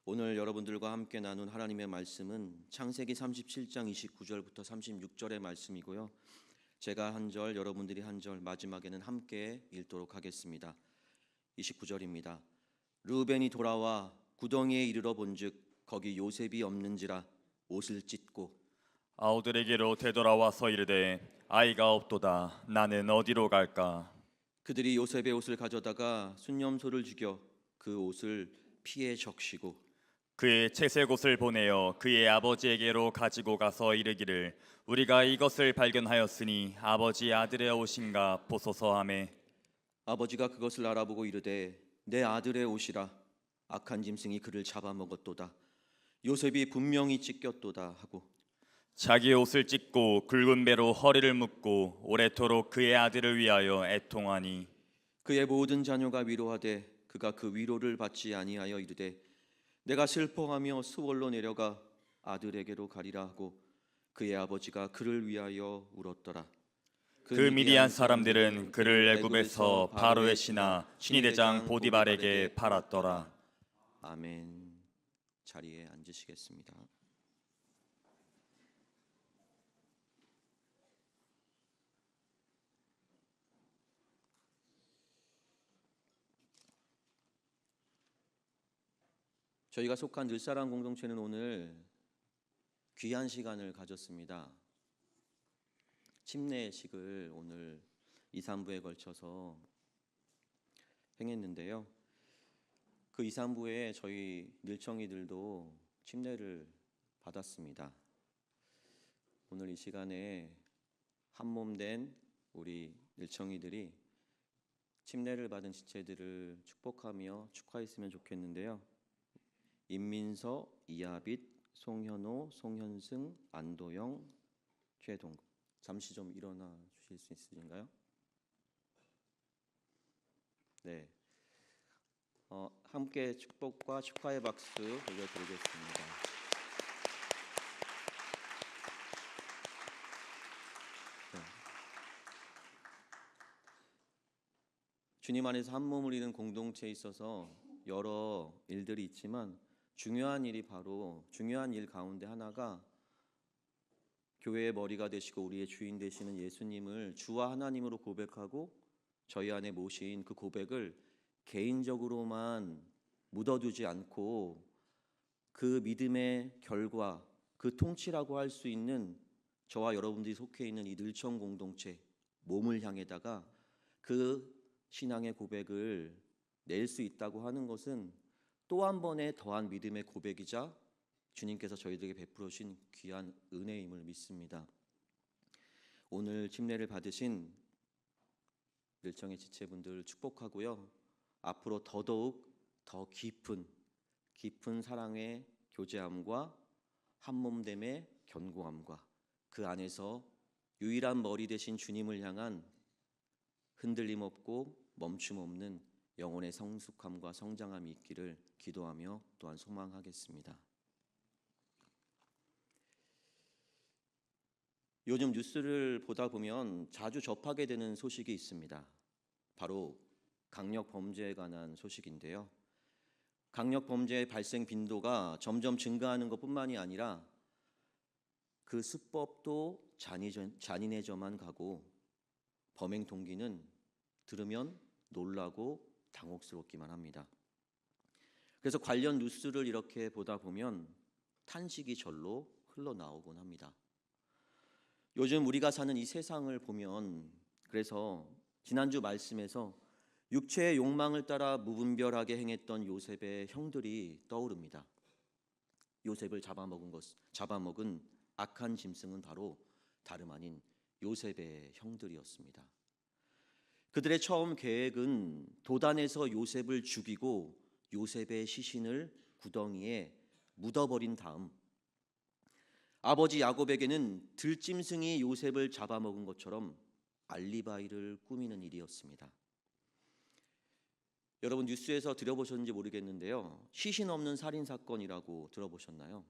오늘 여러분들과 함께 나눈 하나님의 말씀은 창세기 37장 29절부터 36절의 말씀이고요. 제가 한 절, 여러분들이 한 절, 마지막에는 함께 읽도록 하겠습니다. 29절입니다. 르우벤이 돌아와 구덩이에 이르러 본즉 거기 요셉이 없는지라 옷을 찢고 아우들에게로 되돌아와서 이르되 아이가 없도다. 나는 어디로 갈까? 그들이 요셉의 옷을 가져다가 순념소를 죽여 그 옷을 피에 적시고 그의 채색 옷을 보내어 그의 아버지에게로 가지고 가서 이르기를 우리가 이것을 발견하였으니 아버지 아들의 옷인가 보소서 하매 아버지가 그것을 알아보고 이르되 내 아들의 옷이라 악한 짐승이 그를 잡아먹었도다. 요셉이 분명히 찢겼도다 하고 자기의 옷을 찢고 굵은 배로 허리를 묶고 오래도록 그의 아들을 위하여 애통하니 그의 모든 자녀가 위로하되 그가 그 위로를 받지 아니하여 이르되 내가 슬퍼하며 수월로 내려가 아들에게로 가리라 하고 그의 아버지가 그를 위하여 울었더라. 그 미디안 사람들은 그를 애굽에서 바로의 신하 신의대장 보디발에게 팔았더라. 아멘. 자리에 앉으시겠습니다. 저희가 속한 늘사랑 공동체는 오늘 귀한 시간을 가졌습니다. 침례식을 오늘 2, 3부에 걸쳐서 행했는데요. 그 2, 3부에 저희 늘청이들도 침례를 받았습니다. 오늘 이 시간에 한몸된 우리 늘청이들이 침례를 받은 지체들을 축복하며 축하했으면 좋겠는데요. 임민서, 이하빗, 송현호, 송현승, 안도영, 최동. 잠시 좀 일어나 주실 수 있으신가요? 네. 함께 축복과 축하의 박수 올려드리겠습니다. 네. 주님 안에서 한 몸을 이룬 공동체에 있어서 여러 일들이 있지만 중요한 일 가운데 하나가 교회의 머리가 되시고 우리의 주인 되시는 예수님을 주와 하나님으로 고백하고 저희 안에 모신 그 고백을 개인적으로만 묻어두지 않고 그 믿음의 결과, 그 통치라고 할 수 있는 저와 여러분들이 속해 있는 이 늘청 공동체 몸을 향해다가 그 신앙의 고백을 낼 수 있다고 하는 것은 또 한 번의 더한 믿음의 고백이자 주님께서 저희들에게 베풀어 주신 귀한 은혜임을 믿습니다. 오늘 침례를 받으신 늘청의 지체분들 축복하고요. 앞으로 더더욱 더 깊은 사랑의 교제함과 한몸됨의 견고함과 그 안에서 유일한 머리 되신 주님을 향한 흔들림 없고 멈춤 없는 영혼의 성숙함과 성장함이 있기를 기도하며 또한 소망하겠습니다. 요즘 뉴스를 보다 보면 자주 접하게 되는 소식이 있습니다. 바로 강력 범죄에 관한 소식인데요. 강력 범죄의 발생 빈도가 점점 증가하는 것뿐만이 아니라 그 수법도 잔인해져만 가고 범행 동기는 들으면 놀라고 당혹스럽기만 합니다. 그래서 관련 뉴스를 이렇게 보다 보면 탄식이 절로 흘러나오곤 합니다. 요즘 우리가 사는 이 세상을 보면 그래서 지난주 말씀에서 육체의 욕망을 따라 무분별하게 행했던 요셉의 형들이 떠오릅니다. 요셉을 잡아먹은 악한 짐승은 바로 다름 아닌 요셉의 형들이었습니다. 그들의 처음 계획은 도단에서 요셉을 죽이고 요셉의 시신을 구덩이에 묻어버린 다음 아버지 야곱에게는 들짐승이 요셉을 잡아먹은 것처럼 알리바이를 꾸미는 일이었습니다. 여러분 뉴스에서 들어보셨는지 모르겠는데요. 시신 없는 살인 사건이라고 들어보셨나요?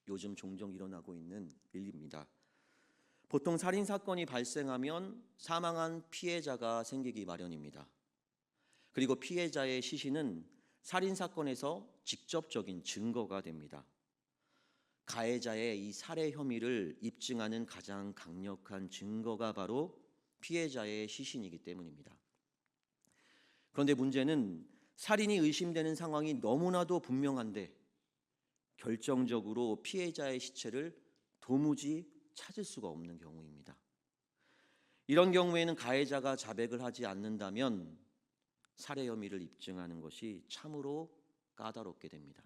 요즘 종종 일어나고 있는 일입니다. 보통 살인 사건이 발생하면 사망한 피해자가 생기기 마련입니다. 그리고 피해자의 시신은 살인 사건에서 직접적인 증거가 됩니다. 가해자의 이 살해 혐의를 입증하는 가장 강력한 증거가 바로 피해자의 시신이기 때문입니다. 그런데 문제는 살인이 의심되는 상황이 너무나도 분명한데 결정적으로 피해자의 시체를 도무지 찾을 수가 없는 경우입니다. 이런 경우에는 가해자가 자백을 하지 않는다면 살해 혐의를 입증하는 것이 참으로 까다롭게 됩니다.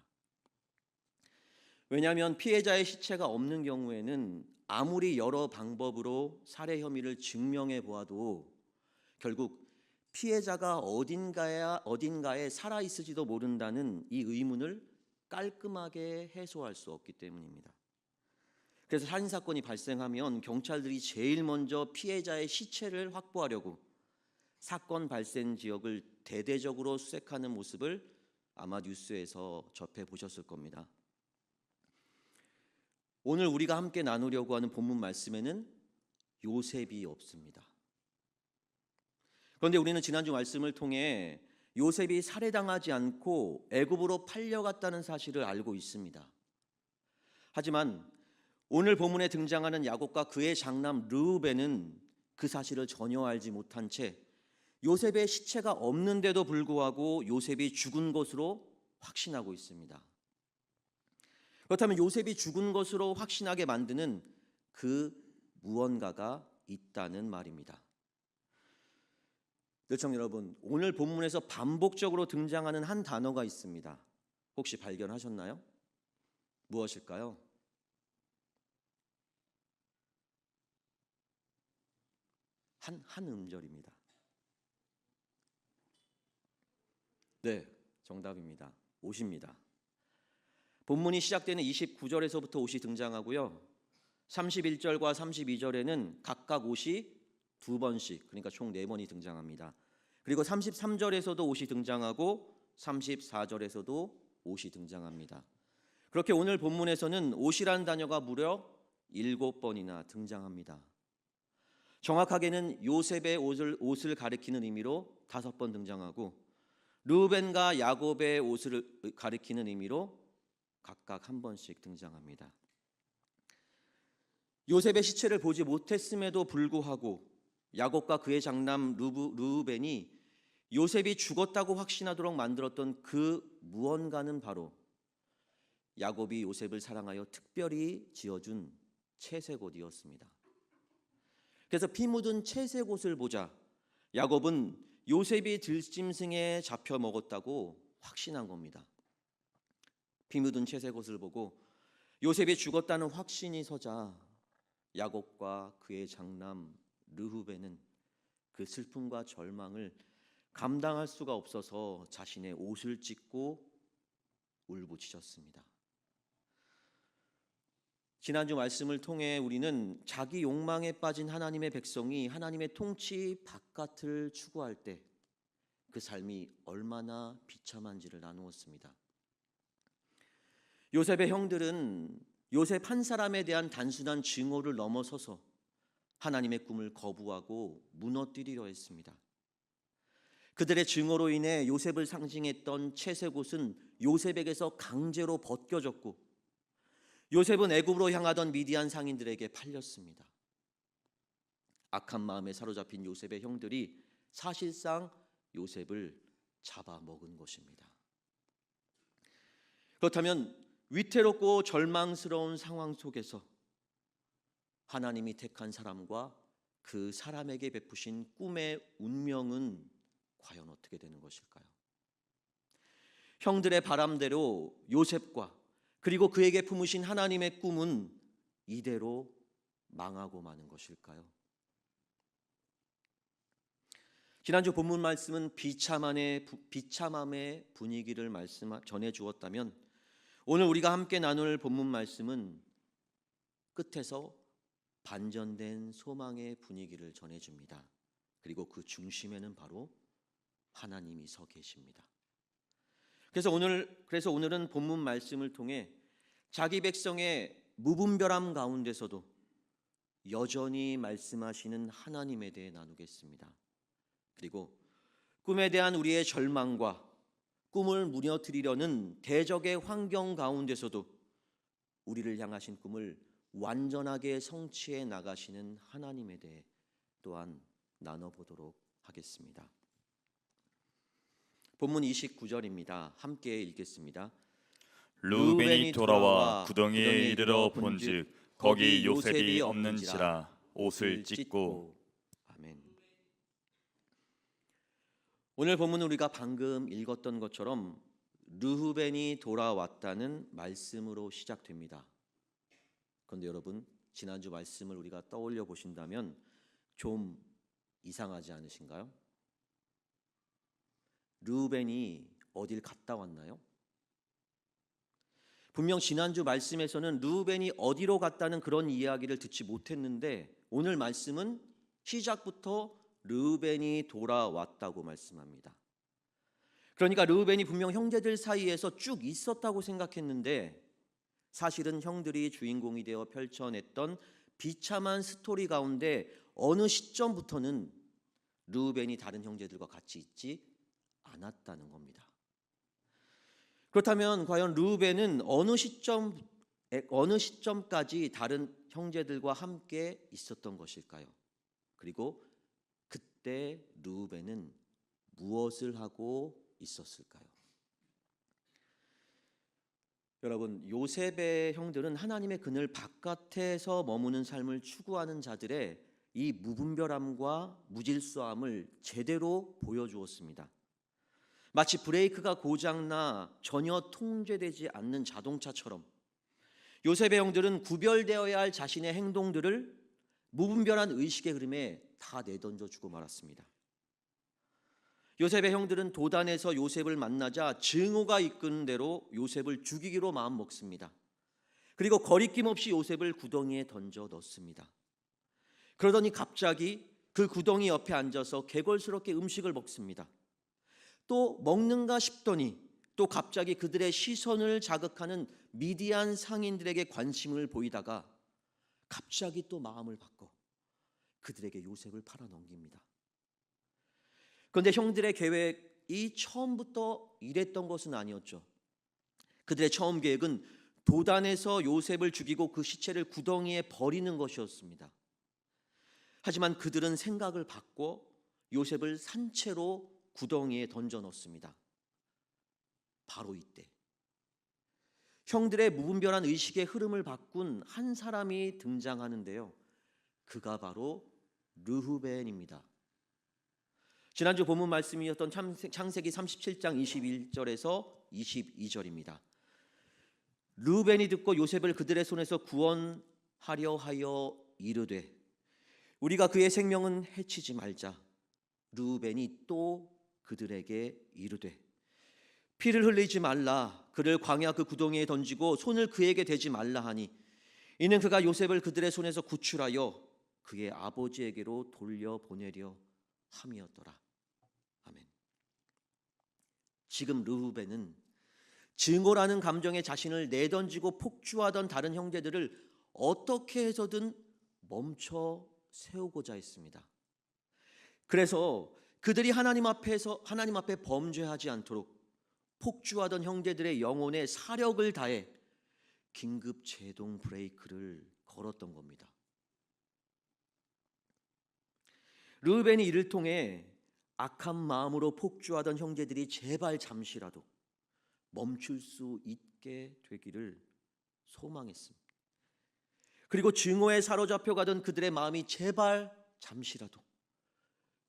왜냐하면 피해자의 시체가 없는 경우에는 아무리 여러 방법으로 살해 혐의를 증명해 보아도 결국 피해자가 어딘가에 살아 있을지도 모른다는 이 의문을 깔끔하게 해소할 수 없기 때문입니다. 그래서 살인 사건이 발생하면 경찰들이 제일 먼저 피해자의 시체를 확보하려고 사건 발생 지역을 대대적으로 수색하는 모습을 아마 뉴스에서 접해 보셨을 겁니다. 오늘 우리가 함께 나누려고 하는 본문 말씀에는 요셉이 없습니다. 그런데 우리는 지난주 말씀을 통해 요셉이 살해당하지 않고 애굽으로 팔려갔다는 사실을 알고 있습니다. 하지만 오늘 본문에 등장하는 야곱과 그의 장남 르우벤은 그 사실을 전혀 알지 못한 채 요셉의 시체가 없는데도 불구하고 요셉이 죽은 것으로 확신하고 있습니다. 그렇다면 요셉이 죽은 것으로 확신하게 만드는 그 무언가가 있다는 말입니다. 시청자 여러분, 오늘 본문에서 반복적으로 등장하는 한 단어가 있습니다. 혹시 발견하셨나요? 무엇일까요? 한 음절입니다. 네, 정답입니다. 옷입니다. 본문이 시작되는 29절에서부터 옷이 등장하고요. 31절과 32절에는 각각 옷이 두 번씩, 그러니까 총 4번이 등장합니다. 그리고 33절에서도 옷이 등장하고 34절에서도 옷이 등장합니다. 그렇게 오늘 본문에서는 옷이라는 단어가 무려 7번이나 등장합니다. 정확하게는 요셉의 옷을 가리키는 의미로 5번 등장하고 르우벤과 야곱의 옷을 가리키는 의미로 각각 한 번씩 등장합니다. 요셉의 시체를 보지 못했음에도 불구하고 야곱과 그의 장남 르우벤이 요셉이 죽었다고 확신하도록 만들었던 그 무언가는 바로 야곱이 요셉을 사랑하여 특별히 지어준 채색옷이었습니다. 그래서 피 묻은 채색옷을 보자 야곱은 요셉이 들짐승에 잡혀 먹었다고 확신한 겁니다. 피 묻은 채색옷을 보고 요셉이 죽었다는 확신이 서자 야곱과 그의 장남 르후벤은 그 슬픔과 절망을 감당할 수가 없어서 자신의 옷을 찢고 울부짖었습니다. 지난주 말씀을 통해 우리는 자기 욕망에 빠진 하나님의 백성이 하나님의 통치 바깥을 추구할 때 그 삶이 얼마나 비참한지를 나누었습니다. 요셉의 형들은 요셉 한 사람에 대한 단순한 증오를 넘어서서 하나님의 꿈을 거부하고 무너뜨리려 했습니다. 그들의 증오로 인해 요셉을 상징했던 채색옷은 요셉에게서 강제로 벗겨졌고 요셉은 애굽으로 향하던 미디안 상인들에게 팔렸습니다. 악한 마음에 사로잡힌 요셉의 형들이 사실상 요셉을 잡아먹은 것입니다. 그렇다면 위태롭고 절망스러운 상황 속에서 하나님이 택한 사람과 그 사람에게 베푸신 꿈의 운명은 과연 어떻게 되는 것일까요? 형들의 바람대로 요셉과 그리고 그에게 품으신 하나님의 꿈은 이대로 망하고 마는 것일까요? 지난주 본문 말씀은 비참함의 분위기를 전해 주었다면 오늘 우리가 함께 나눌 본문 말씀은 끝에서 반전된 소망의 분위기를 전해줍니다. 그리고 그 중심에는 바로 하나님이 서 계십니다. 그래서 오늘은 본문 말씀을 통해 자기 백성의 무분별함 가운데서도 여전히 말씀하시는 하나님에 대해 나누겠습니다. 그리고 꿈에 대한 우리의 절망과 꿈을 무너뜨리려는 대적의 환경 가운데서도 우리를 향하신 꿈을 완전하게 성취해 나가시는 하나님에 대해 또한 나눠보도록 하겠습니다. 본문 29절입니다. 함께 읽겠습니다. 르우벤이 돌아와 구덩이에 이르러 본즉 거기 요셉이 없는지라 옷을 찢고. 아멘. 오늘 본문은 우리가 방금 읽었던 것처럼 르우벤이 돌아왔다는 말씀으로 시작됩니다. 그런데 여러분, 지난주 말씀을 우리가 떠올려 보신다면 좀 이상하지 않으신가요? 르우벤이 어딜 갔다 왔나요? 분명 지난주 말씀에서는 르우벤이 어디로 갔다는 그런 이야기를 듣지 못했는데 오늘 말씀은 시작부터 르우벤이 돌아왔다고 말씀합니다. 그러니까 르우벤이 분명 형제들 사이에서 쭉 있었다고 생각했는데 사실은 형들이 주인공이 되어 펼쳐냈던 비참한 스토리 가운데 어느 시점부터는 르우벤이 다른 형제들과 같이 있지 않았다는 겁니다. 그렇다면 과연 르우벤은 어느 시점까지 다른 형제들과 함께 있었던 것일까요? 그리고 그때 르우벤은 무엇을 하고 있었을까요? 여러분, 요셉의 형들은 하나님의 그늘 바깥에서 머무는 삶을 추구하는 자들의 이 무분별함과 무질서함을 제대로 보여주었습니다. 마치 브레이크가 고장나 전혀 통제되지 않는 자동차처럼 요셉의 형들은 구별되어야 할 자신의 행동들을 무분별한 의식의 흐름에 다 내던져주고 말았습니다. 요셉의 형들은 도단에서 요셉을 만나자 증오가 이끄는 대로 요셉을 죽이기로 마음먹습니다. 그리고 거리낌 없이 요셉을 구덩이에 던져 넣습니다. 그러더니 갑자기 그 구덩이 옆에 앉아서 개걸스럽게 음식을 먹습니다. 또 먹는가 싶더니 또 갑자기 그들의 시선을 자극하는 미디안 상인들에게 관심을 보이다가 갑자기 또 마음을 바꿔 그들에게 요셉을 팔아 넘깁니다. 그런데 형들의 계획이 처음부터 이랬던 것은 아니었죠. 그들의 처음 계획은 도단에서 요셉을 죽이고 그 시체를 구덩이에 버리는 것이었습니다. 하지만 그들은 생각을 바꿔 요셉을 산채로 구덩이에 던져 넣습니다. 바로 이때 형들의 무분별한 의식의 흐름을 바꾼 한 사람이 등장하는데요. 그가 바로 르우벤입니다. 지난주 본문 말씀이었던 창세기 37장 21절에서 22절입니다. 르우벤이 듣고 요셉을 그들의 손에서 구원하려 하여 이르되 우리가 그의 생명은 해치지 말자. 르우벤이 또 그들에게 이르되 피를 흘리지 말라. 그를 광야 그 구덩이에 던지고 손을 그에게 대지 말라 하니 이는 그가 요셉을 그들의 손에서 구출하여 그의 아버지에게로 돌려보내려 함이었더라. 아멘. 지금 르우벤은 증오라는 감정에 자신을 내던지고 폭주하던 다른 형제들을 어떻게 해서든 멈춰 세우고자 했습니다. 그래서 그들이 하나님 앞에 범죄하지 않도록 폭주하던 형제들의 영혼에 사력을 다해 긴급 제동 브레이크를 걸었던 겁니다. 르우벤이 이를 통해 악한 마음으로 폭주하던 형제들이 제발 잠시라도 멈출 수 있게 되기를 소망했습니다. 그리고 증오에 사로잡혀 가던 그들의 마음이 제발 잠시라도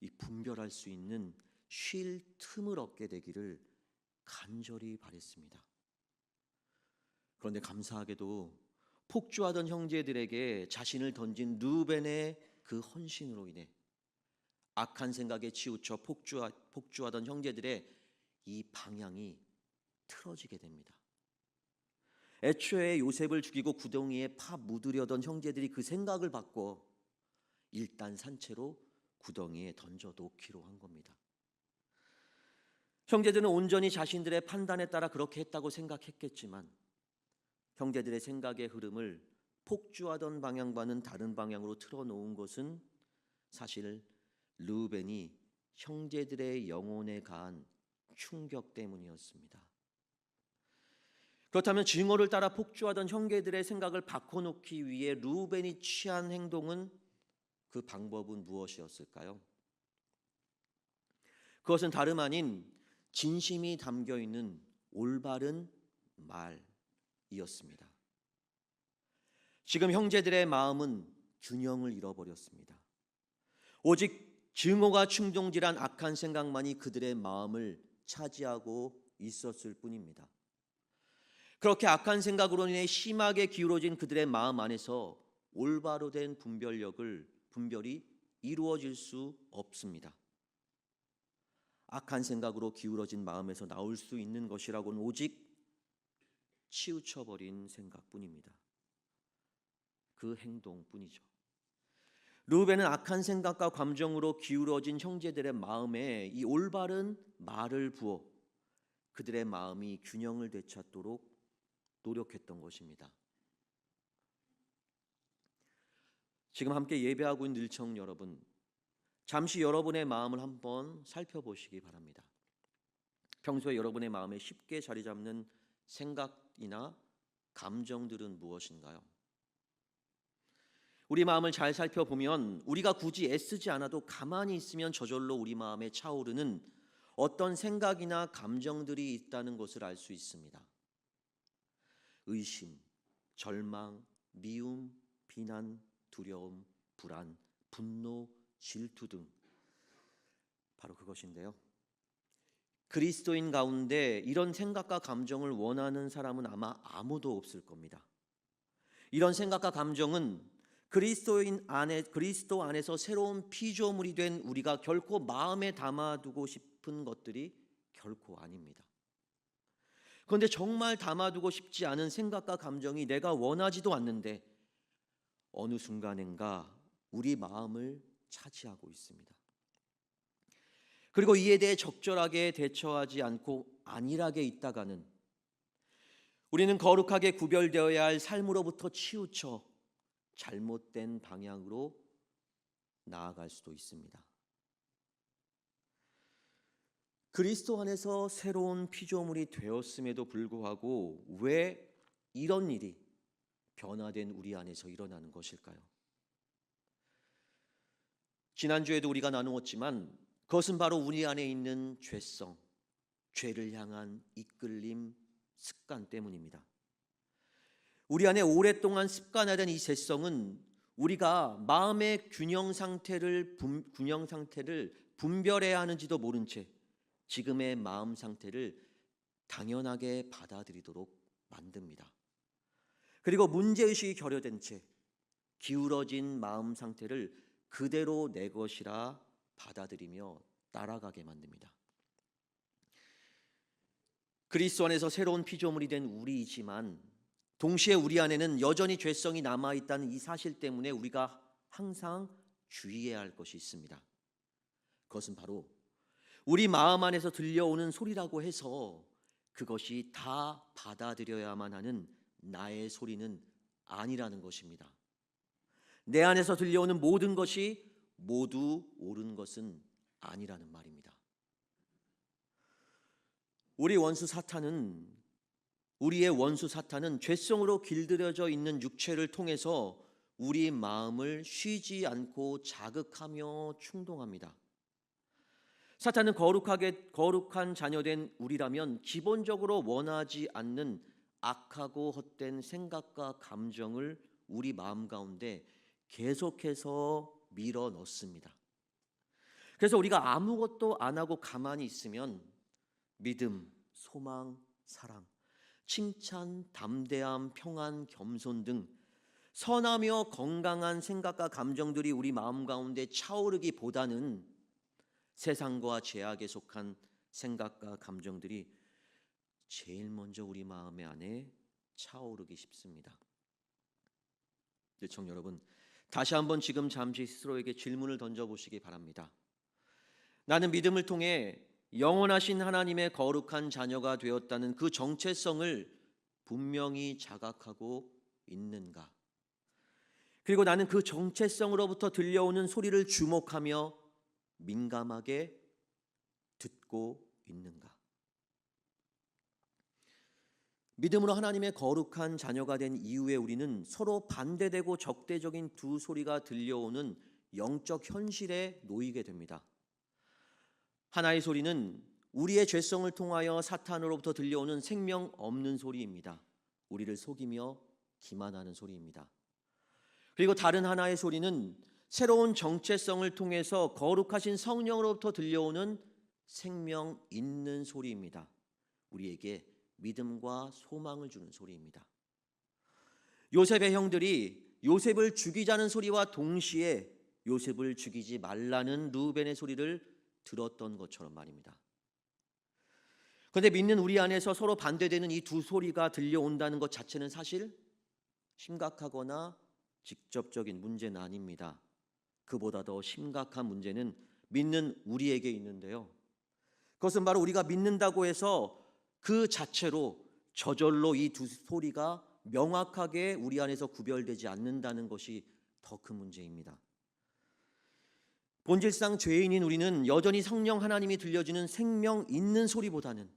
이 분별할 수 있는 쉴 틈을 얻게 되기를 간절히 바랬습니다. 그런데 감사하게도 폭주하던 형제들에게 자신을 던진 르우벤의 그 헌신으로 인해 악한 생각에 치우쳐 폭주하던 형제들의 이 방향이 틀어지게 됩니다. 애초에 요셉을 죽이고 구덩이에 파 묻으려던 형제들이 그 생각을 바꿔 일단 산채로 구덩이에 던져 놓기로 한 겁니다. 형제들은 온전히 자신들의 판단에 따라 그렇게 했다고 생각했겠지만 형제들의 생각의 흐름을 폭주하던 방향과는 다른 방향으로 틀어놓은 것은 사실 르우벤이 형제들의 영혼에 가한 충격 때문이었습니다. 그렇다면 증오를 따라 폭주하던 형제들의 생각을 바꿔놓기 위해 르우벤이 취한 행동은, 그 방법은 무엇이었을까요? 그것은 다름 아닌 진심이 담겨 있는 올바른 말이었습니다. 지금 형제들의 마음은 균형을 잃어버렸습니다. 오직 증오가 충동질한 악한 생각만이 그들의 마음을 차지하고 있었을 뿐입니다. 그렇게 악한 생각으로 인해 심하게 기울어진 그들의 마음 안에서 올바로 된 분별이 이루어질 수 없습니다. 악한 생각으로 기울어진 마음에서 나올 수 있는 것이라고는 오직 치우쳐버린 생각뿐입니다. 그 행동뿐이죠. 르우벤은 악한 생각과 감정으로 기울어진 형제들의 마음에 이 올바른 말을 부어 그들의 마음이 균형을 되찾도록 노력했던 것입니다. 지금 함께 예배하고 있는 늘청 여러분, 잠시 여러분의 마음을 한번 살펴보시기 바랍니다. 평소에 여러분의 마음에 쉽게 자리 잡는 생각이나 감정들은 무엇인가요? 우리 마음을 잘 살펴보면 우리가 굳이 애쓰지 않아도 가만히 있으면 저절로 우리 마음에 차오르는 어떤 생각이나 감정들이 있다는 것을 알 수 있습니다. 의심, 절망, 미움, 비난, 두려움, 불안, 분노, 질투 등 바로 그것인데요. 그리스도인 가운데 이런 생각과 감정을 원하는 사람은 아마 아무도 없을 겁니다. 이런 생각과 감정은 그리스도 안에서 새로운 피조물이 된 우리가 결코 마음에 담아두고 싶은 것들이 결코 아닙니다. 그런데 정말 담아두고 싶지 않은 생각과 감정이 내가 원하지도 않는데 어느 순간인가 우리 마음을 차지하고 있습니다. 그리고 이에 대해 적절하게 대처하지 않고 안일하게 있다가는 우리는 거룩하게 구별되어야 할 삶으로부터 치우쳐 잘못된 방향으로 나아갈 수도 있습니다. 그리스도 안에서 새로운 피조물이 되었음에도 불구하고 왜 이런 일이 변화된 우리 안에서 일어나는 것일까요? 지난주에도 우리가 나누었지만 그것은 바로 우리 안에 있는 죄성, 죄를 향한 이끌림, 습관 때문입니다. 우리 안에 오랫동안 습관화된 이 죄성은 우리가 마음의 균형 상태를 분별해야 하는지도 모른 채 지금의 마음 상태를 당연하게 받아들이도록 만듭니다. 그리고 문제의식이 결여된 채 기울어진 마음 상태를 그대로 내 것이라 받아들이며 따라가게 만듭니다. 그리스도 안에서 새로운 피조물이 된 우리이지만 동시에 우리 안에는 여전히 죄성이 남아있다는 이 사실 때문에 우리가 항상 주의해야 할 것이 있습니다. 그것은 바로 우리 마음 안에서 들려오는 소리라고 해서 그것이 다 받아들여야만 하는 나의 소리는 아니라는 것입니다. 내 안에서 들려오는 모든 것이 모두 옳은 것은 아니라는 말입니다. 우리의 원수 사탄은 죄성으로 길들여져 있는 육체를 통해서 우리 마음을 쉬지 않고 자극하며 충동합니다. 사탄은 거룩한 자녀된 우리라면 기본적으로 원하지 않는 악하고 헛된 생각과 감정을 우리 마음 가운데 계속해서 밀어 넣습니다. 그래서 우리가 아무것도 안 하고 가만히 있으면 믿음, 소망, 사랑, 칭찬, 담대함, 평안, 겸손 등 선하며 건강한 생각과 감정들이 우리 마음 가운데 차오르기보다는 세상과 죄악에 속한 생각과 감정들이 제일 먼저 우리 마음 안에 차오르기 쉽습니다. 늘청 여러분, 다시 한번 지금 잠시 스스로에게 질문을 던져보시기 바랍니다. 나는 믿음을 통해 영원하신 하나님의 거룩한 자녀가 되었다는 그 정체성을 분명히 자각하고 있는가? 그리고 나는 그 정체성으로부터 들려오는 소리를 주목하며 민감하게 듣고 있는가? 믿음으로 하나님의 거룩한 자녀가 된 이후에 우리는 서로 반대되고 적대적인 두 소리가 들려오는 영적 현실에 놓이게 됩니다. 하나의 소리는 우리의 죄성을 통하여 사탄으로부터 들려오는 생명 없는 소리입니다. 우리를 속이며 기만하는 소리입니다. 그리고 다른 하나의 소리는 새로운 정체성을 통해서 거룩하신 성령으로부터 들려오는 생명 있는 소리입니다. 우리에게 믿음과 소망을 주는 소리입니다. 요셉의 형들이 요셉을 죽이자는 소리와 동시에 요셉을 죽이지 말라는 르우벤의 소리를 들었던 것처럼 말입니다. 그런데 믿는 우리 안에서 서로 반대되는 이 두 소리가 들려온다는 것 자체는 사실 심각하거나 직접적인 문제는 아닙니다. 그보다 더 심각한 문제는 믿는 우리에게 있는데요. 그것은 바로 우리가 믿는다고 해서 그 자체로 저절로 이 두 소리가 명확하게 우리 안에서 구별되지 않는다는 것이 더 큰 문제입니다. 본질상 죄인인 우리는 여전히 성령 하나님이 들려주는 생명 있는 소리보다는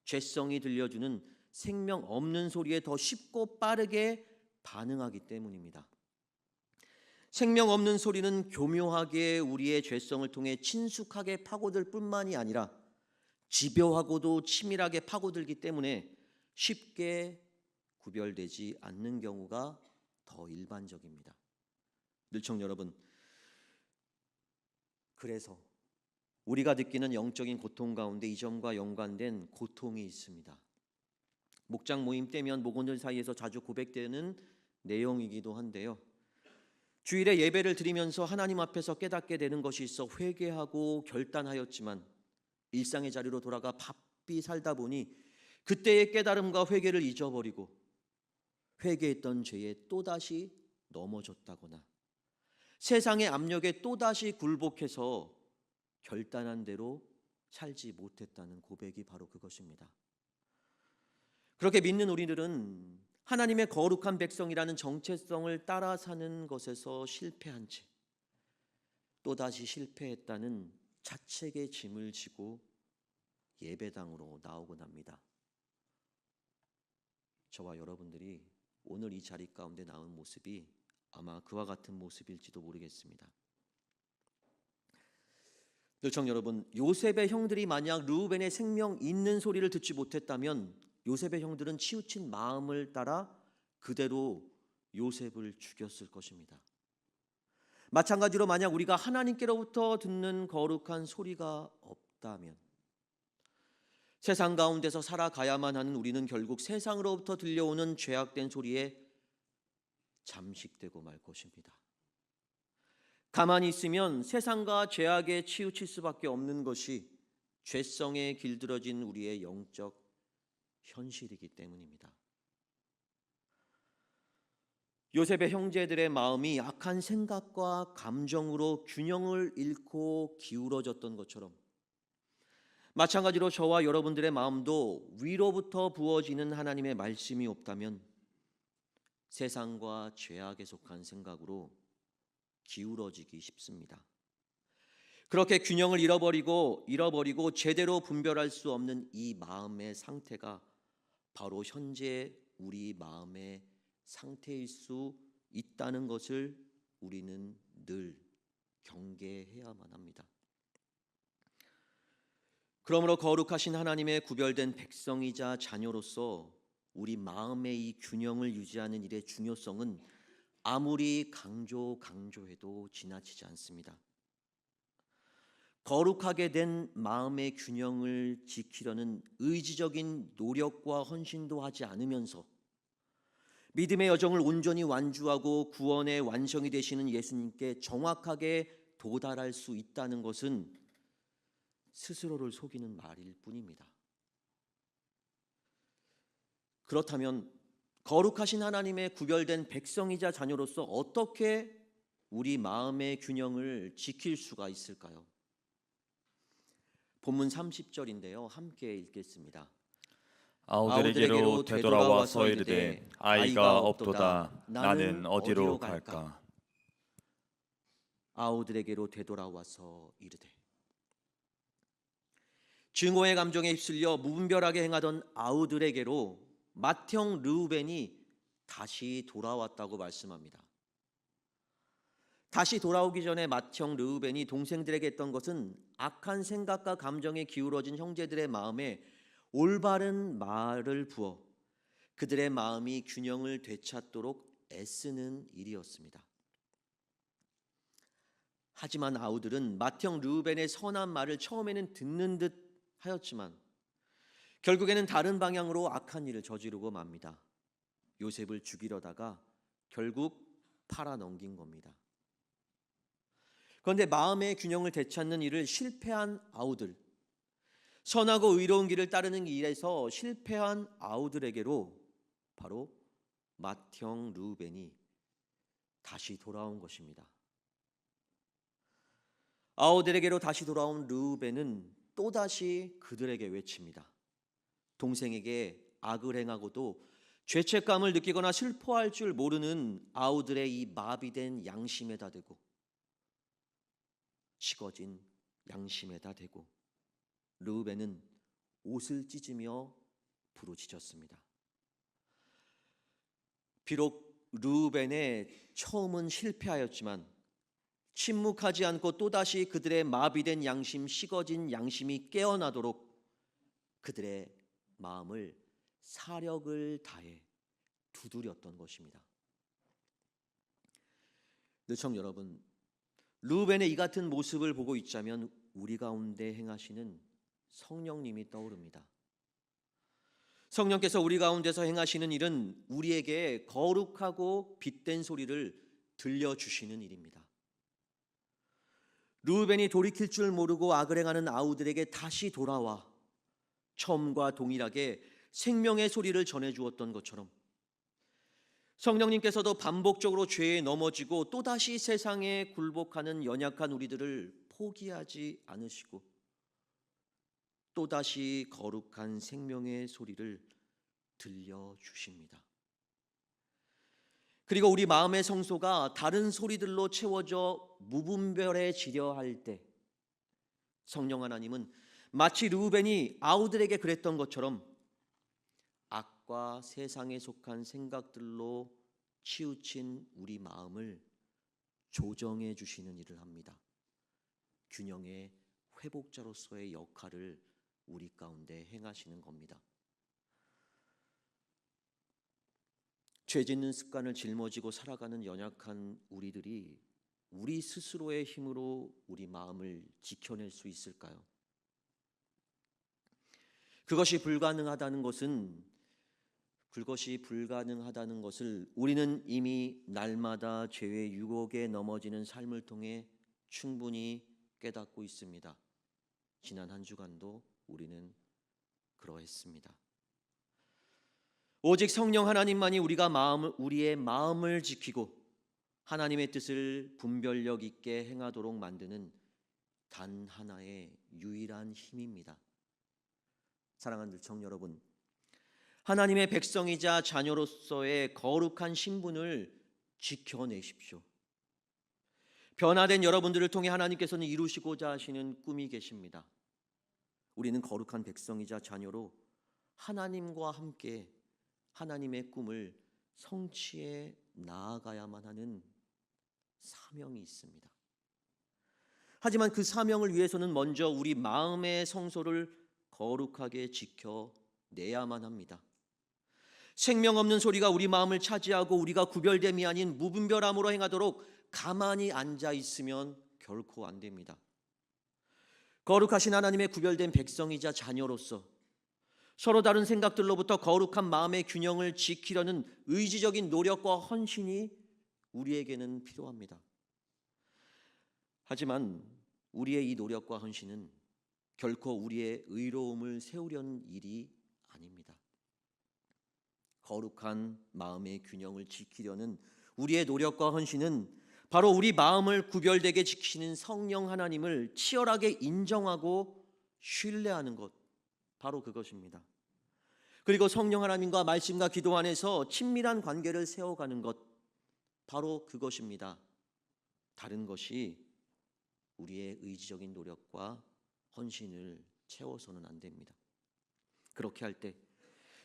죄성이 들려주는 생명 없는 소리에 더 쉽고 빠르게 반응하기 때문입니다. 생명 없는 소리는 교묘하게 우리의 죄성을 통해 친숙하게 파고들 뿐만이 아니라 집요하고도 치밀하게 파고들기 때문에 쉽게 구별되지 않는 경우가 더 일반적입니다. 늘청 여러분, 그래서 우리가 느끼는 영적인 고통 가운데 이 점과 연관된 고통이 있습니다. 목장 모임 때면 목원들 사이에서 자주 고백되는 내용이기도 한데요. 주일에 예배를 드리면서 하나님 앞에서 깨닫게 되는 것이 있어 회개하고 결단하였지만 일상의 자리로 돌아가 바삐 살다 보니 그때의 깨달음과 회개를 잊어버리고 회개했던 죄에 또다시 넘어졌다거나 세상의 압력에 또다시 굴복해서 결단한 대로 살지 못했다는 고백이 바로 그것입니다. 그렇게 믿는 우리들은 하나님의 거룩한 백성이라는 정체성을 따라 사는 것에서 실패한 채 또다시 실패했다는 자책의 짐을 지고 예배당으로 나오곤 합니다. 저와 여러분들이 오늘 이 자리 가운데 나온 모습이 아마 그와 같은 모습일지도 모르겠습니다. 늘청 여러분, 요셉의 형들이 만약 르우벤의 생명 있는 소리를 듣지 못했다면 요셉의 형들은 치우친 마음을 따라 그대로 요셉을 죽였을 것입니다. 마찬가지로 만약 우리가 하나님께로부터 듣는 거룩한 소리가 없다면 세상 가운데서 살아가야만 하는 우리는 결국 세상으로부터 들려오는 죄악된 소리에 잠식되고 말 것입니다. 가만히 있으면 세상과 죄악에 치우칠 수밖에 없는 것이 죄성에 길들어진 우리의 영적 현실이기 때문입니다. 요셉의 형제들의 마음이 악한 생각과 감정으로 균형을 잃고 기울어졌던 것처럼 마찬가지로 저와 여러분들의 마음도 위로부터 부어지는 하나님의 말씀이 없다면 세상과 죄악에 속한 생각으로 기울어지기 쉽습니다. 그렇게 균형을 잃어버리고 제대로 분별할 수 없는 이 마음의 상태가 바로 현재 우리 마음의 상태일 수 있다는 것을 우리는 늘 경계해야만 합니다. 그러므로 거룩하신 하나님의 구별된 백성이자 자녀로서 우리 마음의 이 균형을 유지하는 일의 중요성은 아무리 강조해도 지나치지 않습니다. 거룩하게 된 마음의 균형을 지키려는 의지적인 노력과 헌신도 하지 않으면서 믿음의 여정을 온전히 완주하고 구원의 완성이 되시는 예수님께 정확하게 도달할 수 있다는 것은 스스로를 속이는 말일 뿐입니다. 그렇다면 거룩하신 하나님의 구별된 백성이자 자녀로서 어떻게 우리 마음의 균형을 지킬 수가 있을까요? 본문 30절인데요. 함께 읽겠습니다. 아우들에게로 되돌아와서 이르되 아이가 없도다. 나는 어디로 갈까? 아우들에게로 되돌아와서 이르되. 증오의 감정에 휩쓸려 무분별하게 행하던 아우들에게로 맏형 르우벤이 다시 돌아왔다고 말씀합니다. 다시 돌아오기 전에 맏형 르우벤이 동생들에게 했던 것은 악한 생각과 감정에 기울어진 형제들의 마음에 올바른 말을 부어 그들의 마음이 균형을 되찾도록 애쓰는 일이었습니다. 하지만 아우들은 맏형 르우벤의 선한 말을 처음에는 듣는 듯 하였지만 결국에는 다른 방향으로 악한 일을 저지르고 맙니다. 요셉을 죽이려다가 결국 팔아 넘긴 겁니다. 그런데 마음의 균형을 되찾는 일을 실패한 아우들, 선하고 의로운 길을 따르는 일에서 실패한 아우들에게로 바로 맏형 르우벤이 다시 돌아온 것입니다. 아우들에게로 다시 돌아온 르우벤은 또다시 그들에게 외칩니다. 동생에게 악을 행하고도 죄책감을 느끼거나 슬퍼할 줄 모르는 아우들의 이 마비된 양심에다 대고 식어진 양심에다 대고 르우벤은 옷을 찢으며 부르짖었습니다. 비록 르우벤의 처음은 실패하였지만 침묵하지 않고 또다시 그들의 마비된 양심, 식어진 양심이 깨어나도록 그들의 마음을 사력을 다해 두드렸던 것입니다. 느청 여러분, 르우벤의 이 같은 모습을 보고 있자면 우리 가운데 행하시는 성령님이 떠오릅니다. 성령께서 우리 가운데서 행하시는 일은 우리에게 거룩하고 빛된 소리를 들려주시는 일입니다. 르우벤이 돌이킬 줄 모르고 악을 행하는 아우들에게 다시 돌아와 처음과 동일하게 생명의 소리를 전해주었던 것처럼 성령님께서도 반복적으로 죄에 넘어지고 또다시 세상에 굴복하는 연약한 우리들을 포기하지 않으시고 또다시 거룩한 생명의 소리를 들려주십니다. 그리고 우리 마음의 성소가 다른 소리들로 채워져 무분별해지려 할 때 성령 하나님은 마치 르우벤이 아우들에게 그랬던 것처럼 악과 세상에 속한 생각들로 치우친 우리 마음을 조정해 주시는 일을 합니다. 균형의 회복자로서의 역할을 우리 가운데 행하시는 겁니다. 죄 짓는 습관을 짊어지고 살아가는 연약한 우리들이 우리 스스로의 힘으로 우리 마음을 지켜낼 수 있을까요? 그것이 불가능하다는 것을 우리는 이미 날마다 죄의 유혹에 넘어지는 삶을 통해 충분히 깨닫고 있습니다. 지난 한 주간도 우리는 그러했습니다. 오직 성령 하나님만이 우리의 마음을 지키고 하나님의 뜻을 분별력 있게 행하도록 만드는 단 하나의 유일한 힘입니다. 사랑하는 들청 여러분, 하나님의 백성이자 자녀로서의 거룩한 신분을 지켜내십시오. 변화된 여러분들을 통해 하나님께서는 이루시고자 하시는 꿈이 계십니다. 우리는 거룩한 백성이자 자녀로 하나님과 함께 하나님의 꿈을 성취해 나아가야만 하는 사명이 있습니다. 하지만 그 사명을 위해서는 먼저 우리 마음의 성소를 거룩하게 지켜내야만 합니다. 생명 없는 소리가 우리 마음을 차지하고 우리가 구별됨이 아닌 무분별함으로 행하도록 가만히 앉아 있으면 결코 안 됩니다. 거룩하신 하나님의 구별된 백성이자 자녀로서 서로 다른 생각들로부터 거룩한 마음의 균형을 지키려는 의지적인 노력과 헌신이 우리에게는 필요합니다. 하지만 우리의 이 노력과 헌신은 결코 우리의 의로움을 세우려는 일이 아닙니다. 거룩한 마음의 균형을 지키려는 우리의 노력과 헌신은 바로 우리 마음을 구별되게 지키시는 성령 하나님을 치열하게 인정하고 신뢰하는 것, 바로 그것입니다. 그리고 성령 하나님과 말씀과 기도 안에서 친밀한 관계를 세워가는 것, 바로 그것입니다. 다른 것이 우리의 의지적인 노력과 헌신을 채워서는 안 됩니다. 그렇게 할 때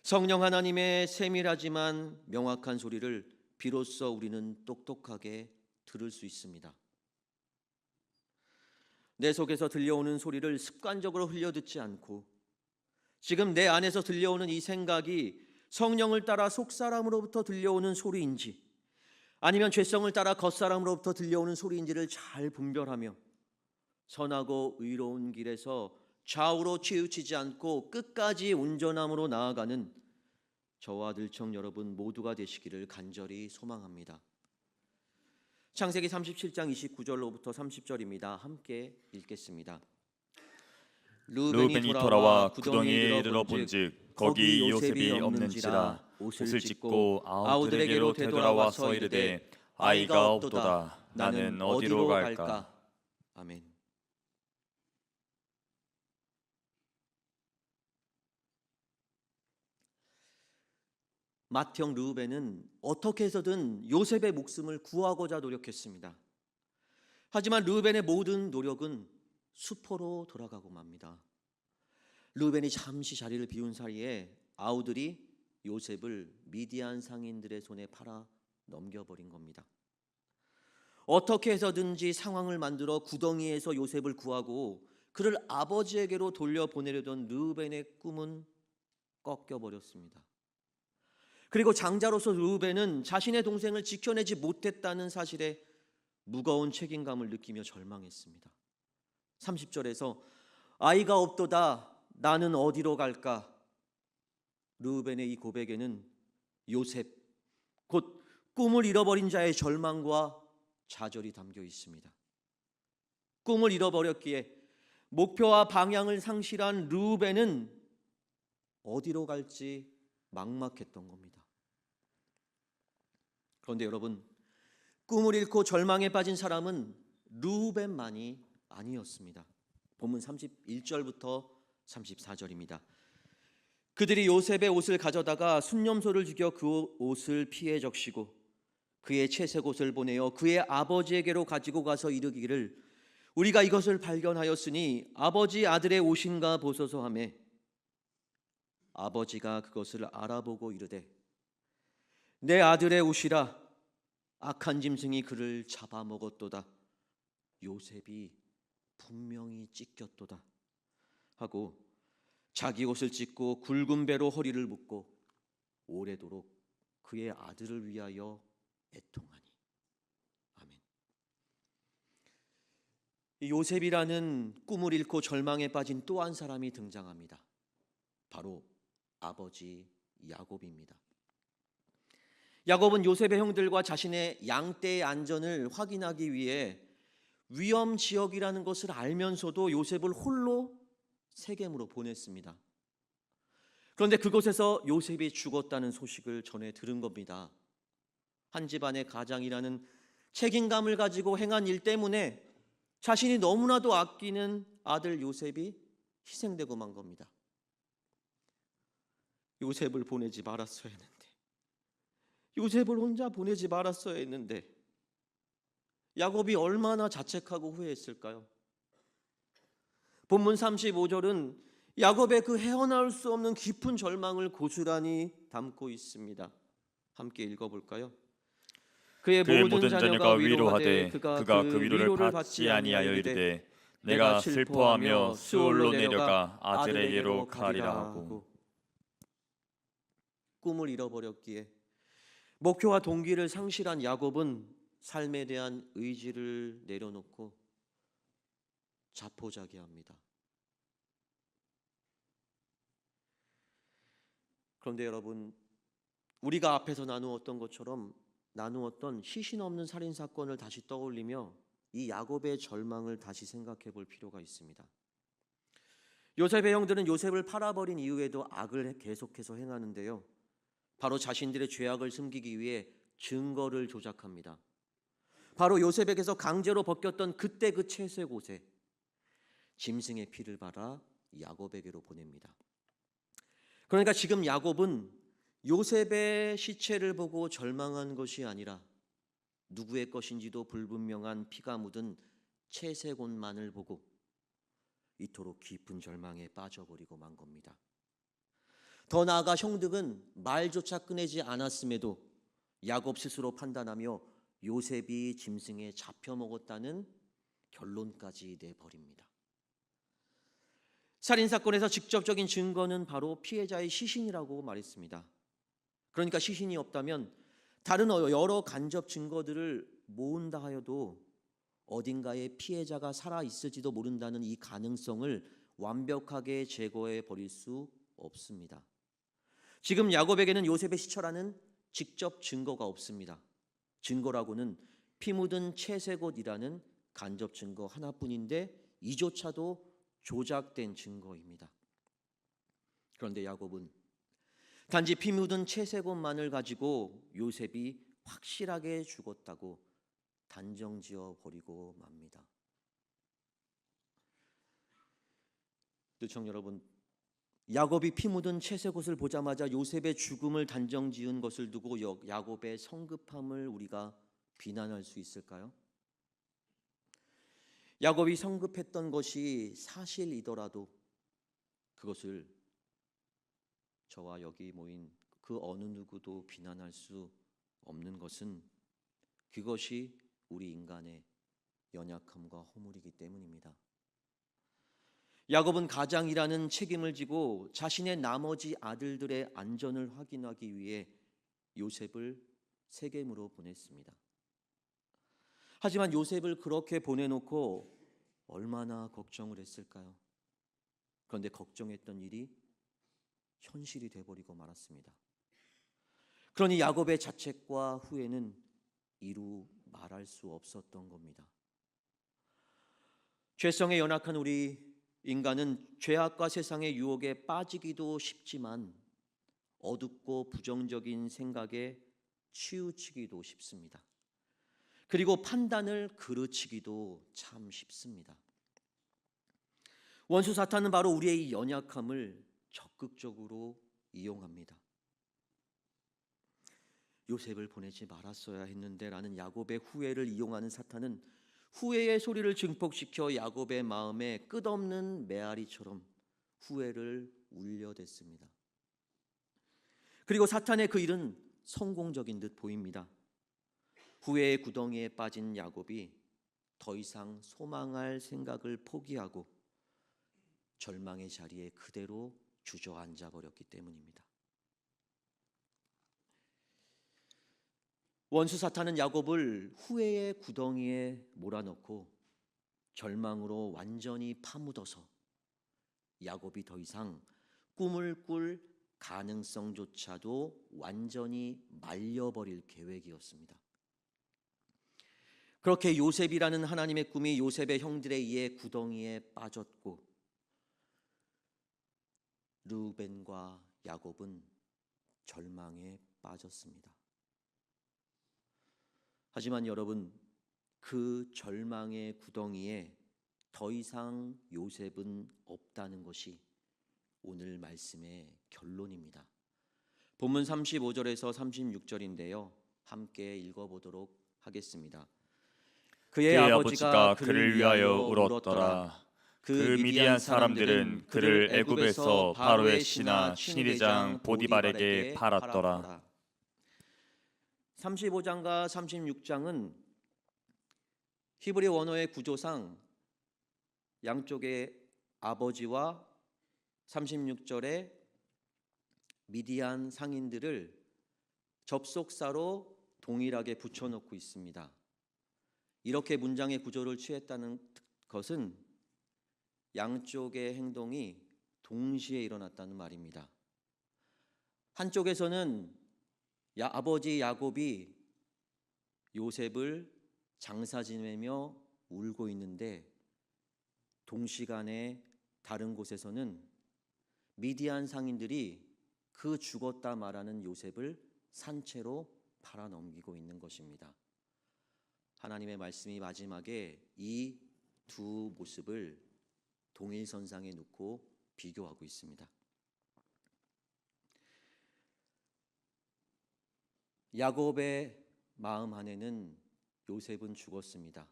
성령 하나님의 세밀하지만 명확한 소리를 비로소 우리는 똑똑하게 들을 수 있습니다. 내 속에서 들려오는 소리를 습관적으로 흘려듣지 않고 지금 내 안에서 들려오는 이 생각이 성령을 따라 속사람으로부터 들려오는 소리인지 아니면 죄성을 따라 겉사람으로부터 들려오는 소리인지를 잘 분별하며 선하고 의로운 길에서 좌우로 치우치지 않고 끝까지 온전함으로 나아가는 저와 들청 여러분 모두가 되시기를 간절히 소망합니다. 창세기 37장 29절로부터 30절입니다. 함께 읽겠습니다. 루벤이 돌아와 구덩이에 이르러 본즉 거기 요셉이 없는지라 옷을 찢고 아우들에게로 되돌아와서 이르되 아이가 없도다. 나는 어디로 갈까? 아멘. 맏형 르우벤은 어떻게 해서든 요셉의 목숨을 구하고자 노력했습니다. 하지만 르우벤의 모든 노력은 수포로 돌아가고 맙니다. 르우벤이 잠시 자리를 비운 사이에 아우들이 요셉을 미디안 상인들의 손에 팔아 넘겨버린 겁니다. 어떻게 해서든지 상황을 만들어 구덩이에서 요셉을 구하고 그를 아버지에게로 돌려보내려던 르우벤의 꿈은 꺾여버렸습니다. 그리고 장자로서 르우벤은 자신의 동생을 지켜내지 못했다는 사실에 무거운 책임감을 느끼며 절망했습니다. 30절에서 아이가 없도다. 나는 어디로 갈까? 르우벤의 이 고백에는 요셉, 곧 꿈을 잃어버린 자의 절망과 좌절이 담겨 있습니다. 꿈을 잃어버렸기에 목표와 방향을 상실한 르우벤은 어디로 갈지 막막했던 겁니다. 그런데 여러분, 꿈을 잃고 절망에 빠진 사람은 르우벤만이 아니었습니다. 본문 31절부터 34절입니다. 그들이 요셉의 옷을 가져다가 순념소를 죽여 그 옷을 피해 적시고 그의 채색 옷을 보내어 그의 아버지에게로 가지고 가서 이르기를 우리가 이것을 발견하였으니 아버지 아들의 옷인가 보소서 하며 아버지가 그것을 알아보고 이르되 내 아들의 옷이라 악한 짐승이 그를 잡아먹었도다. 요셉이 분명히 찢겼도다 하고 자기 옷을 찢고 굵은 배로 허리를 묶고 오래도록 그의 아들을 위하여 애통하니. 아멘. 요셉이라는 꿈을 잃고 절망에 빠진 또 한 사람이 등장합니다. 바로 아버지 야곱입니다. 야곱은 요셉의 형들과 자신의 양떼의 안전을 확인하기 위해 위험 지역이라는 것을 알면서도 요셉을 홀로 세겜으로 보냈습니다. 그런데 그곳에서 요셉이 죽었다는 소식을 전해 들은 겁니다. 한 집안의 가장이라는 책임감을 가지고 행한 일 때문에 자신이 너무나도 아끼는 아들 요셉이 희생되고 만 겁니다. 요셉을 보내지 말았어야 했는데, 요셉을 혼자 보내지 말았어야 했는데 야곱이 얼마나 자책하고 후회했을까요? 본문 35절은 야곱의 그 헤어나올 수 없는 깊은 절망을 고스란히 담고 있습니다. 함께 읽어볼까요? 그의 모든 자녀가 위로하되 그가 그 위로를 받지 아니하여 이르되 내가 슬퍼하며 수올로 내려가 아들에게로 가리라 하고. 꿈을 잃어버렸기에 목표와 동기를 상실한 야곱은 삶에 대한 의지를 내려놓고 자포자기합니다. 그런데 여러분, 우리가 앞에서 나누었던 것처럼 나누었던 시신 없는 살인 사건을 다시 떠올리며 이 야곱의 절망을 다시 생각해 볼 필요가 있습니다. 요셉의 형들은 요셉을 팔아버린 이후에도 악을 계속해서 행하는데요, 바로 자신들의 죄악을 숨기기 위해 증거를 조작합니다. 바로 요셉에게서 강제로 벗겼던 그때 그 채색 옷에 짐승의 피를 발아 야곱에게로 보냅니다. 그러니까 지금 야곱은 요셉의 시체를 보고 절망한 것이 아니라 누구의 것인지도 불분명한 피가 묻은 채색 옷만을 보고 이토록 깊은 절망에 빠져버리고 만 겁니다. 더 나아가 형들은 말조차 꺼내지 않았음에도 야곱 스스로 판단하며 요셉이 짐승에 잡혀 먹었다는 결론까지 내버립니다. 살인사건에서 직접적인 증거는 바로 피해자의 시신이라고 말했습니다. 그러니까 시신이 없다면 다른 여러 간접 증거들을 모은다 하여도 어딘가에 피해자가 살아있을지도 모른다는 이 가능성을 완벽하게 제거해 버릴 수 없습니다. 지금 야곱에게는 요셉의 시체라는 직접 증거가 없습니다. 증거라고는 피 묻은 채색옷이라는 간접 증거 하나뿐인데 이조차도 조작된 증거입니다. 그런데 야곱은 단지 피 묻은 채색옷만을 가지고 요셉이 확실하게 죽었다고 단정지어 버리고 맙니다. 시청 여러분, 야곱이 피 묻은 채색옷을 보자마자 요셉의 죽음을 단정지은 것을 두고 야곱의 성급함을 우리가 비난할 수 있을까요? 야곱이 성급했던 것이 사실이더라도 그것을 저와 여기 모인 그 어느 누구도 비난할 수 없는 것은 그것이 우리 인간의 연약함과 허물이기 때문입니다. 야곱은 가장이라는 책임을 지고 자신의 나머지 아들들의 안전을 확인하기 위해 요셉을 세겜으로 보냈습니다. 하지만 요셉을 그렇게 보내놓고 얼마나 걱정을 했을까요? 그런데 걱정했던 일이 현실이 돼버리고 말았습니다. 그러니 야곱의 자책과 후회는 이루 말할 수 없었던 겁니다. 죄성에 연약한 우리 인간은 죄악과 세상의 유혹에 빠지기도 쉽지만 어둡고 부정적인 생각에 치우치기도 쉽습니다. 그리고 판단을 그르치기도 참 쉽습니다. 원수 사탄은 바로 우리의 이 연약함을 적극적으로 이용합니다. 요셉을 보내지 말았어야 했는데 라는 야곱의 후회를 이용하는 사탄은 후회의 소리를 증폭시켜 야곱의 마음에 끝없는 메아리처럼 후회를 울려댔습니다. 그리고 사탄의 그 일은 성공적인 듯 보입니다. 후회의 구덩이에 빠진 야곱이 더 이상 소망할 생각을 포기하고 절망의 자리에 그대로 주저앉아 버렸기 때문입니다. 원수 사탄은 야곱을 후회의 구덩이에 몰아넣고 절망으로 완전히 파묻어서 야곱이 더 이상 꿈을 꿀 가능성조차도 완전히 말려버릴 계획이었습니다. 그렇게 요셉이라는 하나님의 꿈이 요셉의 형들에 의해 구덩이에 빠졌고 르우벤과 야곱은 절망에 빠졌습니다. 하지만 여러분, 그 절망의 구덩이에 더 이상 요셉은 없다는 것이 오늘 말씀의 결론입니다. 본문 35절에서 36절인데요. 함께 읽어보도록 하겠습니다. 그의 아버지가 그를 위하여 울었더라. 그 미디안 사람들은 그를 애굽에서 바로의 신하 신의대장 보디발에게 팔았더라. 35장과 36장은 히브리 원어의 구조상 양쪽의 아버지와 36절에 미디안 상인들을 접속사로 동일하게 붙여놓고 있습니다. 이렇게 문장의 구조를 취했다는 것은 양쪽의 행동이 동시에 일어났다는 말입니다. 한쪽에서는 아버지 야곱이 요셉을 장사 지내며 울고 있는데 동시간에 다른 곳에서는 미디안 상인들이 그 죽었다 말하는 요셉을 산채로 팔아넘기고 있는 것입니다. 하나님의 말씀이 마지막에 이 두 모습을 동일선상에 놓고 비교하고 있습니다. 야곱의 마음 안에는 요셉은 죽었습니다.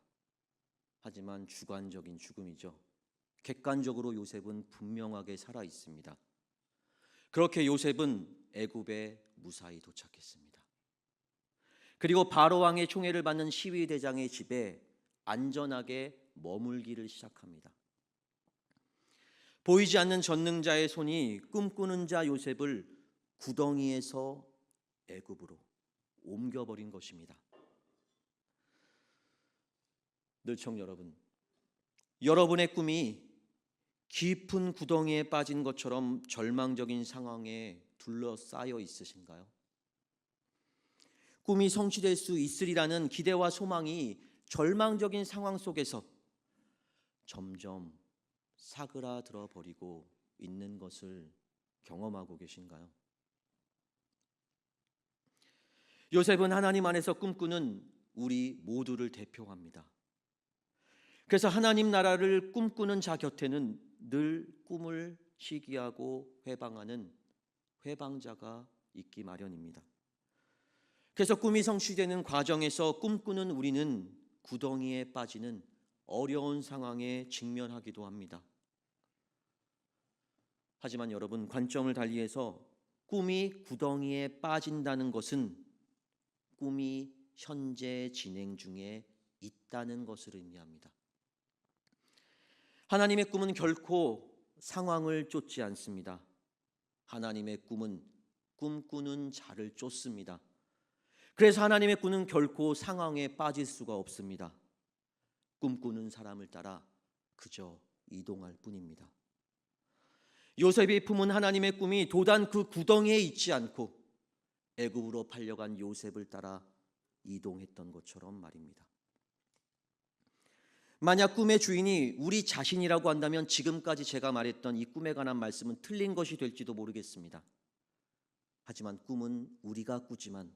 하지만 주관적인 죽음이죠. 객관적으로 요셉은 분명하게 살아 있습니다. 그렇게 요셉은 애굽에 무사히 도착했습니다. 그리고 바로 왕의 총애를 받는 시위 대장의 집에 안전하게 머물기를 시작합니다. 보이지 않는 전능자의 손이 꿈꾸는 자 요셉을 구덩이에서 애굽으로 옮겨버린 것입니다. 늘청 여러분, 여러분의 꿈이 깊은 구덩이에 빠진 것처럼 절망적인 상황에 둘러싸여 있으신가요? 꿈이 성취될 수 있으리라는 기대와 소망이 절망적인 상황 속에서 점점 사그라들어 버리고 있는 것을 경험하고 계신가요? 요셉은 하나님 안에서 꿈꾸는 우리 모두를 대표합니다. 그래서 하나님 나라를 꿈꾸는 자 곁에는 늘 꿈을 시기하고 회방하는 회방자가 있기 마련입니다. 그래서 꿈이 성취되는 과정에서 꿈꾸는 우리는 구덩이에 빠지는 어려운 상황에 직면하기도 합니다. 하지만 여러분, 관점을 달리해서 꿈이 구덩이에 빠진다는 것은 꿈이 현재 진행 중에 있다는 것을 의미합니다. 하나님의 꿈은 결코 상황을 쫓지 않습니다. 하나님의 꿈은 꿈꾸는 자를 쫓습니다. 그래서 하나님의 꿈은 결코 상황에 빠질 수가 없습니다. 꿈꾸는 사람을 따라 그저 이동할 뿐입니다. 요셉이 품은 하나님의 꿈이 도단 그 구덩이에 있지 않고 애굽으로 팔려간 요셉을 따라 이동했던 것처럼 말입니다. 만약 꿈의 주인이 우리 자신이라고 한다면 지금까지 제가 말했던 이 꿈에 관한 말씀은 틀린 것이 될지도 모르겠습니다. 하지만 꿈은 우리가 꾸지만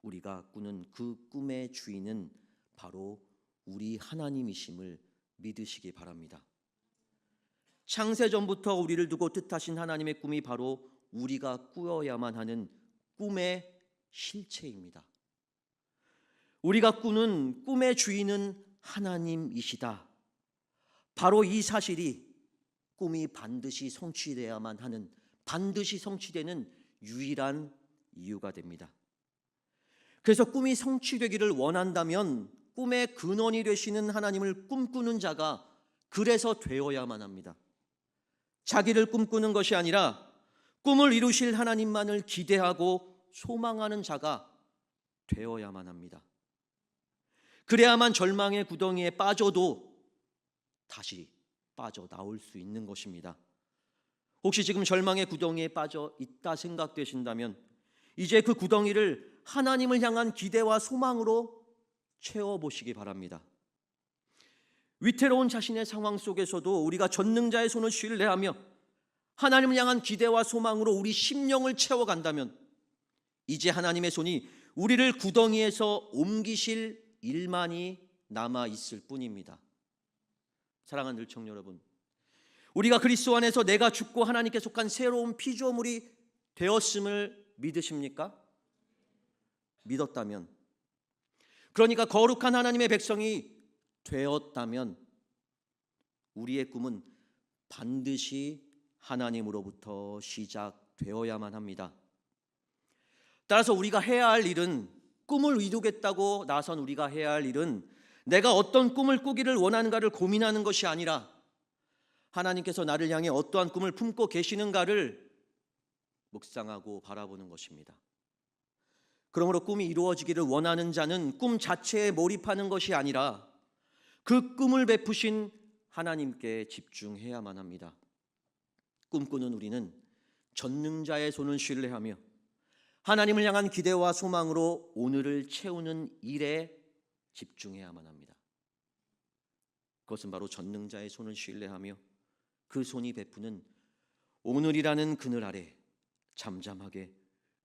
우리가 꾸는 그 꿈의 주인은 바로 우리 하나님이심을 믿으시기 바랍니다. 창세전부터 우리를 두고 뜻하신 하나님의 꿈이 바로 우리가 꾸어야만 하는 꿈의 실체입니다. 우리가 꾸는 꿈의 주인은 하나님이시다. 바로 이 사실이 꿈이 반드시 성취되어야만 하는, 반드시 성취되는 유일한 이유가 됩니다. 그래서 꿈이 성취되기를 원한다면 꿈의 근원이 되시는 하나님을 꿈꾸는 자가 그래서 되어야만 합니다. 자기를 꿈꾸는 것이 아니라 꿈을 이루실 하나님만을 기대하고 소망하는 자가 되어야만 합니다. 그래야만 절망의 구덩이에 빠져도 다시 빠져나올 수 있는 것입니다. 혹시 지금 절망의 구덩이에 빠져 있다 생각되신다면 이제 그 구덩이를 하나님을 향한 기대와 소망으로 채워보시기 바랍니다. 위태로운 자신의 상황 속에서도 우리가 전능자의 손을 신뢰하며 하나님을 향한 기대와 소망으로 우리 심령을 채워간다면 이제 하나님의 손이 우리를 구덩이에서 옮기실 일만이 남아있을 뿐입니다. 사랑하는 늘청 여러분, 우리가 그리스도 안에서 내가 죽고 하나님께 속한 새로운 피조물이 되었음을 믿으십니까? 믿었다면, 그러니까 거룩한 하나님의 백성이 되었다면 우리의 꿈은 반드시 하나님으로부터 시작되어야만 합니다. 따라서 우리가 해야 할 일은, 꿈을 이루겠다고 나선 우리가 해야 할 일은 내가 어떤 꿈을 꾸기를 원하는가를 고민하는 것이 아니라 하나님께서 나를 향해 어떠한 꿈을 품고 계시는가를 묵상하고 바라보는 것입니다. 그러므로 꿈이 이루어지기를 원하는 자는 꿈 자체에 몰입하는 것이 아니라 그 꿈을 베푸신 하나님께 집중해야만 합니다. 꿈꾸는 우리는 전능자의 손을 신뢰하며 하나님을 향한 기대와 소망으로 오늘을 채우는 일에 집중해야만 합니다. 그것은 바로 전능자의 손을 신뢰하며 그 손이 베푸는 오늘이라는 그늘 아래 잠잠하게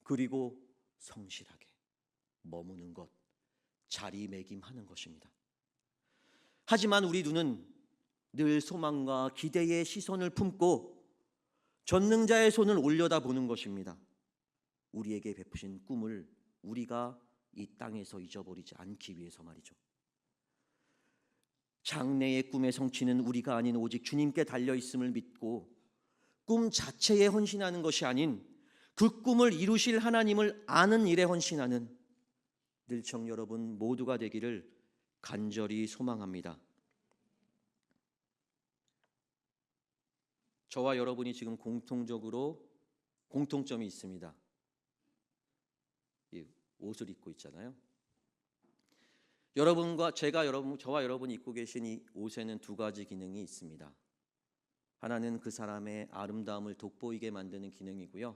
그리고 성실하게 머무는 것, 자리매김하는 것입니다. 하지만 우리 눈은 늘 소망과 기대의 시선을 품고 전능자의 손을 올려다보는 것입니다. 우리에게 베푸신 꿈을 우리가 이 땅에서 잊어버리지 않기 위해서 말이죠. 장래의 꿈의 성취는 우리가 아닌 오직 주님께 달려있음을 믿고 꿈 자체에 헌신하는 것이 아닌 그 꿈을 이루실 하나님을 아는 일에 헌신하는 늘청 여러분 모두가 되기를 간절히 소망합니다. 저와 여러분이 지금 공통점이 있습니다. 이 옷을 입고 있잖아요. 저와 여러분이 입고 계신 이 옷에는 두 가지 기능이 있습니다. 하나는 그 사람의 아름다움을 돋보이게 만드는 기능이고요.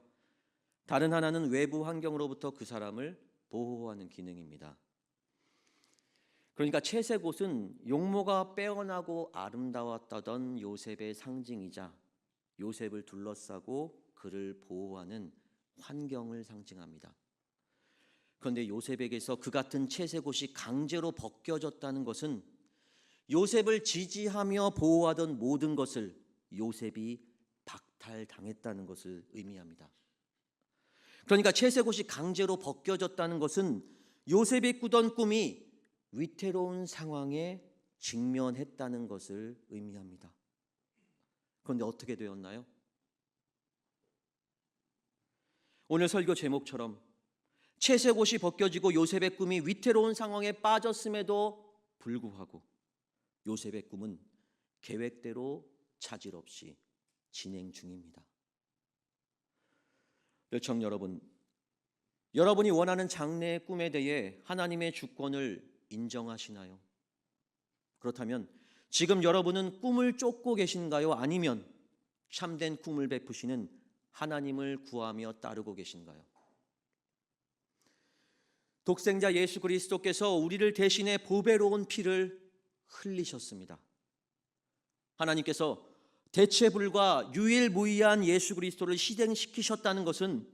다른 하나는 외부 환경으로부터 그 사람을 보호하는 기능입니다. 그러니까 채색 옷은 용모가 빼어나고 아름다웠다던 요셉의 상징이자 요셉을 둘러싸고 그를 보호하는 환경을 상징합니다. 그런데 요셉에게서 그 같은 채색 옷이 강제로 벗겨졌다는 것은 요셉을 지지하며 보호하던 모든 것을 요셉이 박탈당했다는 것을 의미합니다. 그러니까 채색 옷이 강제로 벗겨졌다는 것은 요셉이 꾸던 꿈이 위태로운 상황에 직면했다는 것을 의미합니다. 그런데 어떻게 되었나요? 오늘 설교 제목처럼 채색 옷이 벗겨지고 요셉의 꿈이 위태로운 상황에 빠졌음에도 불구하고 요셉의 꿈은 계획대로 차질 없이 진행 중입니다. 열청 여러분, 여러분이 원하는 장래의 꿈에 대해 하나님의 주권을 인정하시나요? 그렇다면 지금 여러분은 꿈을 쫓고 계신가요? 아니면 참된 꿈을 베푸시는 하나님을 구하며 따르고 계신가요? 독생자 예수 그리스도께서 우리를 대신해 보배로운 피를 흘리셨습니다. 하나님께서 대체불가 유일무이한 예수 그리스도를 희생시키셨다는 것은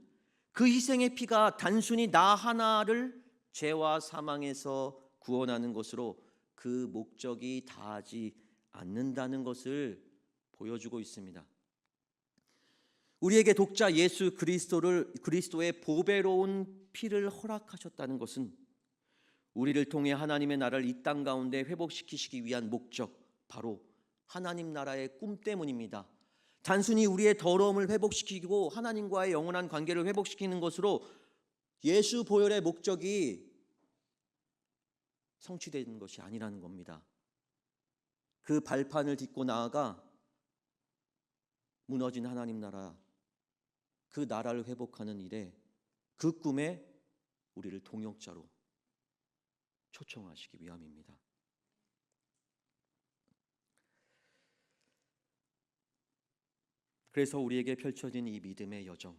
그 희생의 피가 단순히 나 하나를 죄와 사망에서 구원하는 것으로 그 목적이 다하지 않는다는 것을 보여주고 있습니다. 우리에게 독자 예수 그리스도의 보배로운 피를 허락하셨다는 것은 우리를 통해 하나님의 나라를 이 땅 가운데 회복시키시기 위한 목적, 바로 하나님 나라의 꿈 때문입니다. 단순히 우리의 더러움을 회복시키고 하나님과의 영원한 관계를 회복시키는 것으로 예수 보혈의 목적이 성취되는 것이 아니라는 겁니다. 그 발판을 딛고 나아가 무너진 하나님 나라, 그 나라를 회복하는 일에, 그 꿈에 우리를 동역자로 초청하시기 위함입니다. 그래서 우리에게 펼쳐진 이 믿음의 여정,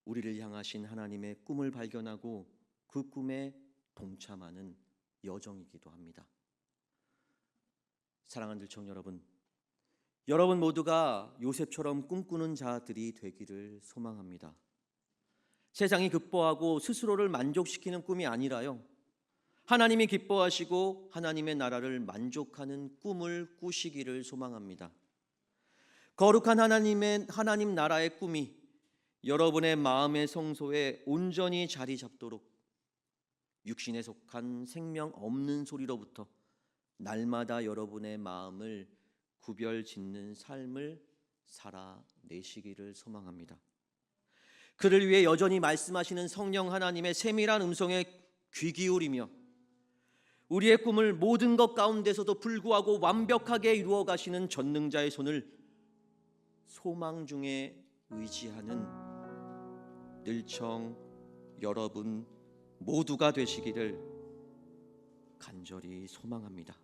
우리를 향하신 하나님의 꿈을 발견하고 그 꿈에 동참하는 여정이기도 합니다. 사랑하는 들청 여러분, 여러분 모두가 요셉처럼 꿈꾸는 자들이 되기를 소망합니다. 세상이 기뻐하고 스스로를 만족시키는 꿈이 아니라요, 하나님이 기뻐하시고 하나님의 나라를 만족하는 꿈을 꾸시기를 소망합니다. 거룩한 하나님 나라의 꿈이 여러분의 마음의 성소에 온전히 자리 잡도록 육신에 속한 생명 없는 소리로부터 날마다 여러분의 마음을 구별짓는 삶을 살아내시기를 소망합니다. 그를 위해 여전히 말씀하시는 성령 하나님의 세밀한 음성에 귀 기울이며 우리의 꿈을 모든 것 가운데서도 불구하고 완벽하게 이루어 가시는 전능자의 손을 소망 중에 의지하는 늘청 여러분 모두가 되시기를 간절히 소망합니다.